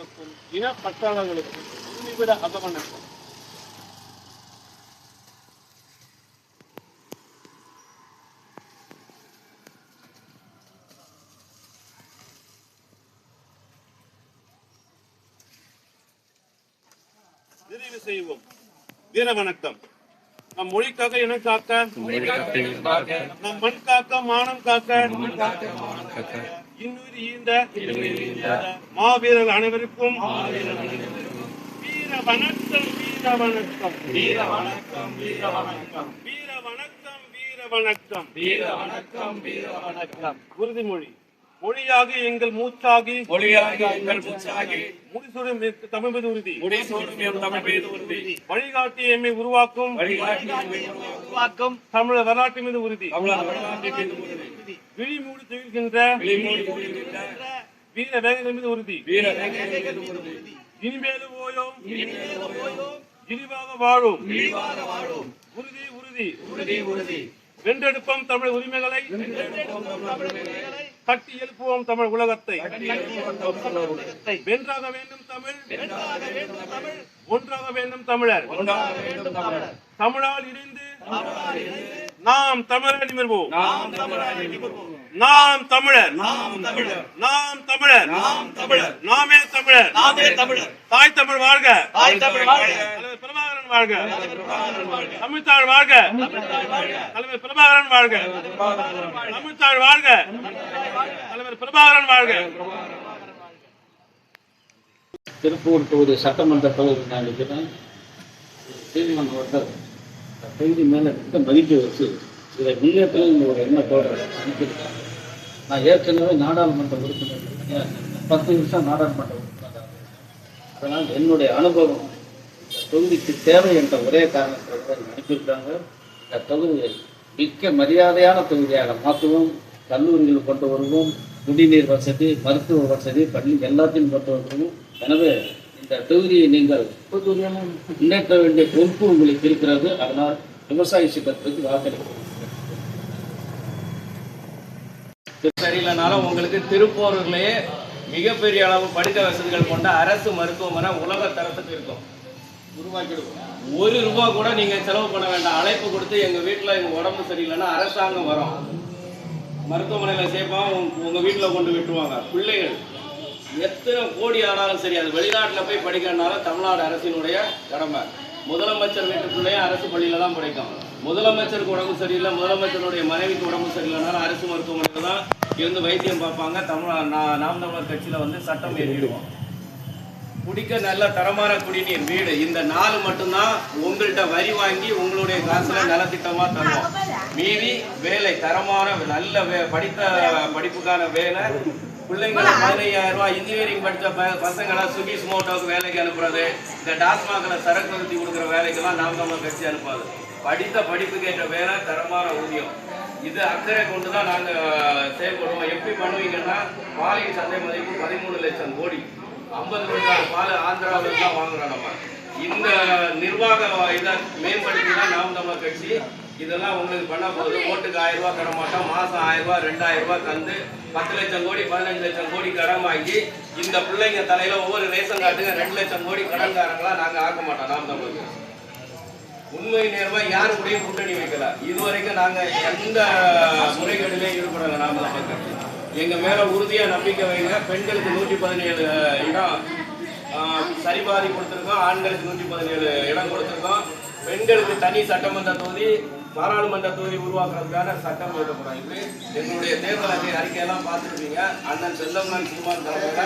வீரர்களுக்கும் இன பற்றாளர்களுக்கும் நிமிட அகவணக்கம். நிறைவு செய்வோம். வீர வணக்கம். நம் மொழி காக்க, இனம் காக்க, நம் மண் காக்க, மானம் காக்க, இன்னுயிர் ஈந்த மாவீரர் அனைவருக்கும் வீர வணக்கம். வீர வணக்கம். வீர வணக்கம். வீர வணக்கம். வீர வணக்கம். வீர வணக்கம். வீர வணக்கம். வீர வணக்கம். உறுதிமொழி. மொழியாகி எங்கள் மூச்சாகி, மொழியாகி எங்கள் மூச்சாகி, முடிசூடும் தமிழ் மீது உறுதி, முடிசூடும் தமிழ் மீது உறுதி, வழிகாட்டி எம்மை உருவாக்கும், வழிகாட்டி எம்மை உருவாக்கும் தமிழர் வரலாற்று மீது உறுதி, தமிழர் வரலாற்று மீது உறுதி, விழிமூடி துயில்கின்ற, விழிமூடி துயில்கின்ற வீர வேங்கைகள் மீது உறுதி, வீர வேங்கைகள் மீது உறுதி, இனிமேலும் ஓயோம், இனிமேலும் ஓயோம், இழிவாக வாழும், இழிவாக வாழும், உறுதி உறுதி உறுதி உறுதி, வென்றெடுப்போம் தமிழ் உரிமைகளை, கட்டி எழுப்புவோம் தமிழ் உலகத்தை, வென்றாக வேண்டும் தமிழ், ஒன்றாக வேண்டும் தமிழர், தமிழால் இணைந்து நாம் தமிழர் நிமிர்வோம், நாம் தமிழர், நாம் தமிழர், நாமே தமிழர், தாய் தமிழ் வாழ்க, தலைவர் பிரபாகரன் வாழ்க, தமிழ்த்தாள் வாழ்க, தலைவர் பிரபாகரன் வாழ்க, தமிழ்த்தாள் வாழ்க, தலைவர் பிரபாகரன் வாழ்க. திருப்பூர் தொகுதி சட்டமன்ற தொகுதி நான் இருக்கிறேன். நீதிமன்றம் செய்தி மேலே மதிப்பு வச்சு இதை முன்னேற்றம் ஒரு எண்ணத்தோடு அனுப்பியிருக்காங்க. நான் ஏற்கனவே நாடாளுமன்ற உறுப்பினர் 10 நிமிஷம் நாடாளுமன்ற உறுப்பினர். அதனால் என்னுடைய அனுபவம் தொகுதிக்கு தேவை என்ற ஒரே காரணத்திற்காக அனுப்பியிருக்காங்க. இந்த தொகுதியை மிக்க மரியாதையான தொகுதியாக மாற்றுவோம், கல்லூரிகள் கொண்டு வருவோம், குடிநீர் வசதி, மருத்துவ வசதி, பள்ளி எல்லாத்தையும் கொண்டு வருவோம். எனவே இந்த தொகுதியை நீங்கள் முன்னேற்ற வேண்டிய பொறுப்பு உங்களுக்கு இருக்கிறது. அதனால் விவசாய சிக்கத்துக்கு வாக்களிக்கும். சரியில்லைனாலும் உங்களுக்கு திருப்பூரிலேயே மிகப்பெரிய அளவு படுக்கை வசதிகள் கொண்ட அரசு மருத்துவமனை உலக தரத்துக்கு இருக்கும், உருவாக்கிடுவோம். ₹1 கூட நீங்க செலவு பண்ண வேண்டாம். அழைப்பு கொடுத்து எங்க வீட்டில் எங்க உடம்பு சரியில்லைன்னா அரசாங்கம் வரும், மருத்துவமனையில் சேர்ப்போம், உங்க வீட்டில் கொண்டு விட்டுருவாங்க. பிள்ளைகள் எத்தனை கோடி ஆனாலும் சரி, அது வெளிநாட்டில் போய் படிக்கிறதுனால தமிழ்நாடு அரசினுடைய கடமை. முதலமைச்சர் வீட்டு பிள்ளையும் அரசு பள்ளியில தான் படிக்கும். முதலமைச்சருக்கு உடம்பு சரியில்லை, முதலமைச்சருடைய மனைவிக்கு உடம்பு சரியில்லைனாலும் அரசு மருத்துவமனையில் தான் இருந்து வைத்தியம் பார்ப்பாங்க. நாம் தமிழர் கட்சியில் சட்டம் ஏறிடுவோம். குடிக்க நல்ல தரமான குடிநீர், வீடு, இந்த 4 மட்டும்தான் உங்கள்கிட்ட வரி வாங்கி உங்களுடைய காசுல நலத்திட்டமா தருவோம். மீதி வேலை, தரமான நல்ல படிப்புக்கான வேலை, பிள்ளைங்களை 15,000 ரூபாய் இன்ஜினியரிங் படித்த பசங்களை சுகி ஸ்மோட்டோக்கு வேலைக்கு அனுப்புறது, இந்த டாஸ்மாகில் சரக்கு நிறுத்தி கொடுக்குற வேலைக்கெல்லாம் நாம் தமிழர் கட்சி அனுப்பாது. படித்த படிப்புக்கு ஏற்ற வேலை, தரமான ஊதியம், இது அக்கறை கொண்டு தான் நாங்கள் செயல்படுவோம். எப்படி பண்ணுவீங்கன்னா, பாலின் சந்தை மதிப்பு 13 லட்சம் கோடி, 50 விழுக்காடு பால் ஆந்திராவில் தான் வாங்குறோம். நம்ம இந்த நிர்வாக இதை மேம்படுத்தி தான் நாம் தமிழர் கட்சி இதெல்லாம் உங்களுக்கு பண்ண போகுது. ஓட்டுக்கு 1000 ரூபாய் தர மாட்டோம், மாதம் 1000 ரூபாய் 2000 ரூபாய் தந்து 10 லட்சம் கோடி 15 லட்சம் கோடி கடன் வாங்கி இந்த பிள்ளைங்க தலையில ஒவ்வொரு ரேஷன் கார்டுங்க 2 லட்சம் கோடி கடன்காரங்களா நாங்கள் ஆக்க மாட்டோம். நாம் தமிழர் கட்சி உண்மை நேர்மை யாரு கூடயும் கூட்டணி வைக்கல. இதுவரைக்கும் நாங்கள் எந்த முறைகேடுலையும் ஈடுபடலை. நாம் தமிழர் கட்சி எங்க மேல உறுதியா நம்பிக்கை வைங்க. பெண்களுக்கு 117 இடம் சரிபாதி கொடுத்துருக்கோம், ஆண்களுக்கு 117 இடம் கொடுத்துருக்கோம். பெண்களுக்கு தனி சட்டமன்ற தொகுதி, பாராளுமன்ற தொகுதி உருவாக்குறதுக்கான சட்டம் போடப்படும். இது எங்களுடைய தேர்தல் அறிக்கையெல்லாம் பார்த்துருப்பீங்க. அண்ணன் செல்லம்மன் சீமான் தலைமையில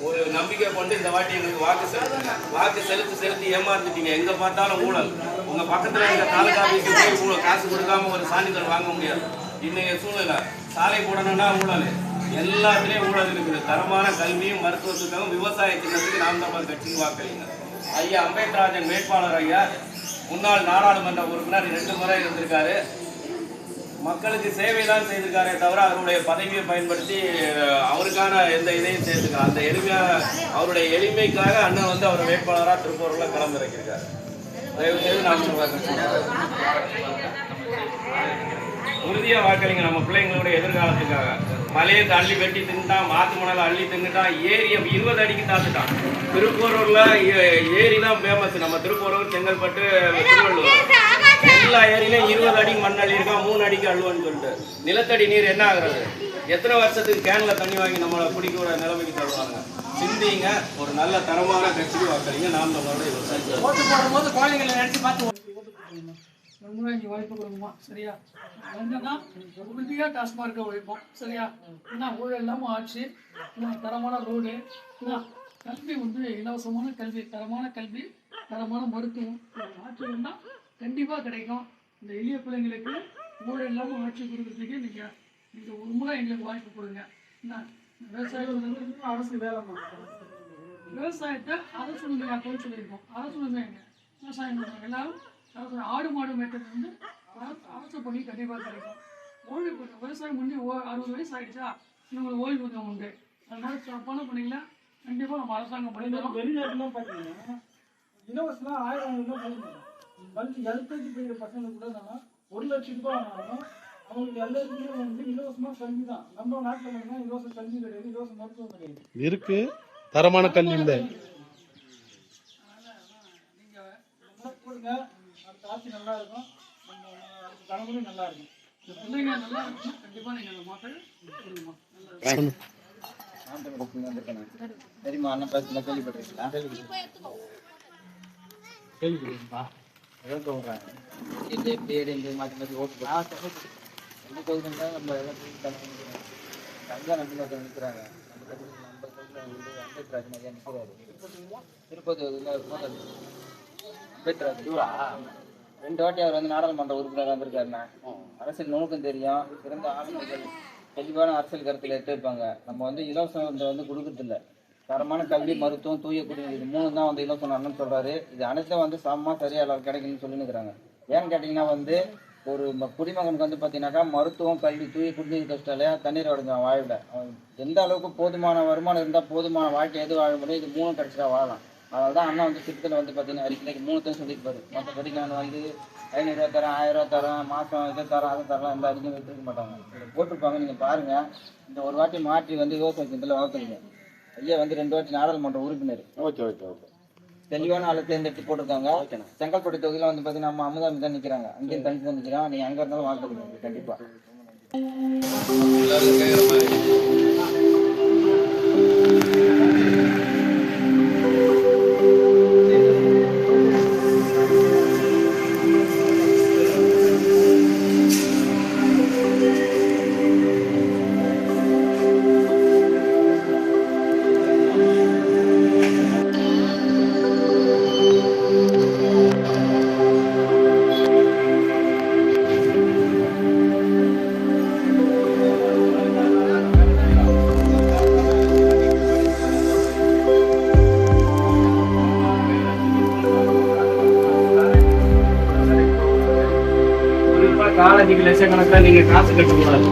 ஒரு நம்பிக்கை கொண்டு இந்த வாட்டி எங்களுக்கு வாக்கு செலுத்துங்க. வாக்கு செலுத்தி ஏமாந்துட்டீங்க. எங்க பார்த்தாலும் ஊழல். உங்க பக்கத்துல இருக்க தாலுகா ஆபீஸுக்கு போய் ஊழல், காசு கொடுக்காம ஒரு சான்றிதழ் வாங்க முடியாது. இன்னைய சூழ்நிலை சாலை போடணும்னா ஊழல், எல்லாத்துலேயும் ஊழல் இருக்குது. தரமான கல்வியும் மருத்துவத்துக்காகவும் விவசாய சின்னத்துக்கு நாம் தமிழர் கட்சிக்கு வாக்களிங்க. ஐயா அம்பேத்ராஜன் வேட்பாளர் ஐயா முன்னாள் நாடாளுமன்ற உறுப்பினர் 2 முறை இருந்திருக்காரு. மக்களுக்கு சேவை தான் செய்திருக்காரே தவிர அவருடைய பதவியை பயன்படுத்தி அவருக்கான எந்த இதையும் சேர்த்துக்கலாம். அந்த அவருடைய எளிமைக்காக அண்ணன் அவர் வேட்பாளராக திருப்பூரில் களமிறக்கியிருக்காரு. தயவு செய்து நாம் உறுதியா வாக்களிங்க நம்ம பிள்ளைங்களோட எதிர்காலத்துக்காக. மலையை அள்ளி வெட்டி தின்னுட்டான், மாத்து மணலை அள்ளி தின்னுட்டான், ஏரியை 20 அடிக்கு தாத்துட்டான். திருப்பூரூர்ல ஏரி தான் ஃபேமஸ். நம்ம திருப்பூரூர், செங்கல்பட்டு, திருவள்ளூர் எல்லா ஏரியிலும் 20 அடி மண் அள்ளி இருக்கான், 3 அடிக்கு அள்ளுவான்னு சொல்லிட்டு. நிலத்தடி நீர் என்ன ஆகுறது? எத்தனை வருஷத்துக்கு கேன்ல தண்ணி வாங்கி நம்மளை குடிக்கிற நிலைமைக்கு தருவாங்க. சிந்திங்க, ஒரு நல்ல தரமான கட்சிக்கு வாக்களிங்க. நாம் நம்மளோட ஓட்டு போடும்போது குழந்தைங்களை நினைச்சு பார்த்து இங்கே வாய்ப்பு கொடுக்குமா? சரியா? என்னன்னா உறுதியாக டாஸ்மார்க்கை உழைப்போம். சரியா? என்ன ஊழல் இல்லாமல் ஆட்சி, தரமான ரோடு, கல்வி வந்து இலவசமான கல்வி, தரமான கல்வி, தரமான மருத்துவம் ஆட்சி இருந்தால் கண்டிப்பாக கிடைக்கும். இந்த எளிய பிள்ளைங்களுக்கு ஊழல் இல்லாமல் ஆட்சி கொடுக்குறதுக்கு நீங்கள் ஒரு முறை எங்களுக்கு வாய்ப்பு கொடுங்க. என்ன விவசாயிகள் வந்து அரசு வேலை விவசாயத்தை அரசு உண்மையாக போய் சொல்லியிருக்கோம். அரசு உண்மைங்க விவசாயம் எல்லாரும் அரசு ஆடு மாடு மேய்க்கிறது வந்து அரசு பணி கண்டிப்பாக கிடைக்கும். ஓய்வு விவசாயம் முடிஞ்சு 60 வயசு ஆகிடுச்சா இவங்களுக்கு ஓய்வூதியம் உண்டு. அதனால சிறப்பான பணிகளை கண்டிப்பாக நம்ம அரசாங்கம் பண்ணிடுறோம். வெளிநாட்டுலாம் பார்த்தீங்கன்னா இலவசமாக 1000 ரூபாய் பண்ணிடுறோம். வந்து எல்கேஜி போயிற பசங்க கூட நம்ம 1 லட்சம் ரூபாய் ஆனாலும் அவங்களுக்கு எல்லாருக்குமே வந்து இலவசமாக கல்வி தான். நம்ம நாட்டில் பார்த்தீங்கன்னா இலவச கல்வி கிடையாது, இலவச மருத்துவம் கிடையாது. இருக்கு தரமான கல்வி இல்லை. நீங்கள் கொடுங்க, அடுத்த ஆட்சி நல்லா இருக்கும், நம்ம அடுத்த தலைமுறை நல்லா இருக்கும். இந்த பிள்ளைங்க நல்லா இருக்கும், கண்டிப்பாக நீங்கள் அந்த மக்கள் கொடுங்கம்மா. சரிம்மா, அண்ணன் பேசுனா கேள்விப்பட்டிருக்கீங்களா? கேள்விப்பா அதான் சொல்கிறேன். இது எப்படி மாற்றி மாற்றி ஓட்டு எந்த தொகுதிங்க நம்ம எல்லாம் தனியாக நம்பிக்கை நிற்கிறாங்க. நம்ம தொகுதியில் அம்பேத்ராஜ் நிறையா நிற்கிறாரு. திருப்பதி அம்பேத்ராஜ் 2 வாட்டி அவர் வந்து நாடாளுமன்ற உறுப்பினராக வந்திருக்காருண்ணா. அரசியல் நுணுக்கம் தெரியும், சிறந்த ஆளுநர்கள், தெளிவான அரசியல் கருத்தில் எடுத்து வைப்பாங்க. நம்ம வந்து இலவசம் வந்து கொடுக்குறதில்ல. தரமான கல்வி, மருத்துவம், தூய குடிநீர், இது 3 தான் வந்து இலவசம் அண்ணன் சொல்றாரு. இது அனைத்தும் வந்து சமமாக சரியா எல்லாரும் கிடைக்குன்னு சொல்லினுக்கிறாங்க. ஏன்னு கேட்டிங்கன்னா வந்து ஒரு குடிமகனுக்கு வந்து பார்த்தீங்கன்னாக்கா மருத்துவம், கல்வி, தூய குடிநீர் கஷ்டாலே தண்ணீர் அடைஞ்சான் வாழ்வில். எந்த அளவுக்கு போதுமான வருமானம் இருந்தால் போதுமான வாழ்க்கை எது வாழ முடியும், இது 3 கிடைச்சா வாழலாம். அதனால தான் அண்ணா வந்து திட்டத்தில் வந்து பார்த்தீங்கன்னா அறிக்கைக்கு 3 சொல்லியிருப்பாரு. மற்றபடி நான் வந்து 500 ரூபா தரேன், 1000 ரூபா தரேன், மாதம் இதை தரேன், அதை தரலாம், எந்த அறிக்கையும் வச்சுருக்க மாட்டாங்க. இதில் போட்டிருப்பாங்க, நீங்கள் பாருங்கள். இந்த ஒரு வாட்டி மாற்றி வந்து விவசாயத்தில் வளர்த்துருங்க. ஐயா வந்து 2 வாட்டி நாடாளுமன்ற உறுப்பினர். Okay okay okay. தெளிவான ஆளுக்கு தேர்ந்தெடுத்து போட்டிருக்காங்க. செங்கல்பட்டு தொகுதியில் வந்து பார்த்தீங்கன்னா நம்ம அமுதாமி தான் நிற்கிறாங்க. அங்கேயும் தனித்து தான் நிற்கிறான். நீங்கள் அங்கே இருந்தாலும் வாழ்த்துக்கணும் கண்டிப்பாக. காலேஜுக்கு லட்சக்கணக்கில் நீங்கள் காசு கட்டக்கூடாது.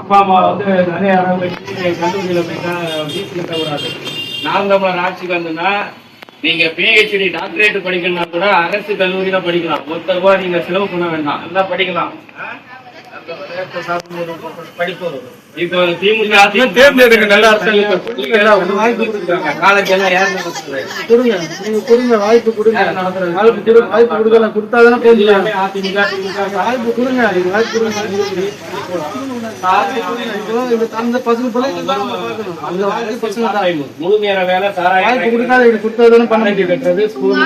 அப்பா அம்மா வந்து நிறைய இடம் வச்சு கல்லூரியில் போய்ட்டா ஃபீஸ் கட்டக்கூடாது. நாம் தமிழர் ஆட்சிக்கு வந்துன்னா நீங்கள் பிஹெச்டி டாக்டரேட் படிக்கணும்னா கூட அரசு கல்லூரியில் படிக்கலாம். ₹1 நீங்கள் செலவு பண்ண வேண்டாம், நல்லா படிக்கலாம். இப்போ திமுக தேர்ந்தெடுக்க நல்ல அரசாங்கம் வாய்ப்பு கொடுத்துருக்காங்க. காலேஜ் எல்லாம் யார் கொடுங்க, நீங்க கொடுங்க, வாய்ப்பு கொடுங்க. வாய்ப்பு கொடுக்கலாம், கொடுத்தாதானே போதும். அதிமுக திமுக வாய்ப்பு கொடுங்க, நீங்க வாய்ப்பு கொடுங்க. அந்த பசங்க பிள்ளைங்க அந்த வாய்ப்பு பசங்க தான் முழு நேர வேலை வாய்ப்பு கொடுக்காத கொடுத்தாதானே பண்ண கட்டுறது ஸ்கூல்